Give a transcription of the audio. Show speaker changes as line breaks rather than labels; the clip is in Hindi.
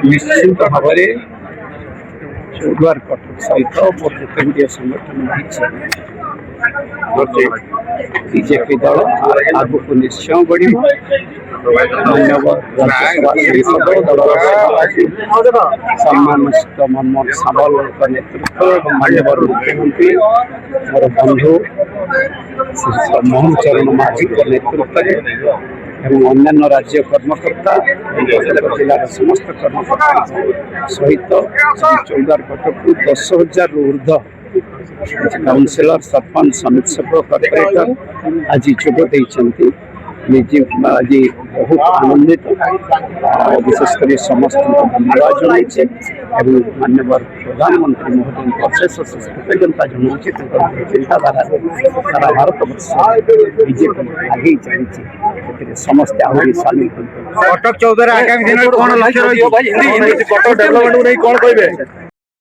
निश्चित भाव में चौद्वार कटक सहित मोर जिते संगठन रही बीजेपी दल आग को निश्चय बढ़ी सम्मानित मनमोहन सामल नेतृत्व और मान्यवर मुख्यमंत्री मोर बंधु मोहन चरण माझी नेतृत्व एवं अन्य राज्य कर्मकर्ता जिलार समस्त कर्मकर्ता सहित चौदार कटक 10,000 ऊर्ध्व काउंसिलर सरपंच समिति सभ्य कॉर्पोरेटर आज जोग निजे आज बहुत आनंदित विशेषकर समस्त धन्यवाद जनाई मान्यवर प्रधानमंत्री महोदय अशेष अशेष कृतज्ञता जनाऊँगी चिंताधारा सारा भारत वर्ष बीजेपी आगे चली समस्त आहरी सामिल
कटक 14 आगामी दिन में कौन लक्ष्य रही कटक डेवलपमेंट को नहीं कौन कहे।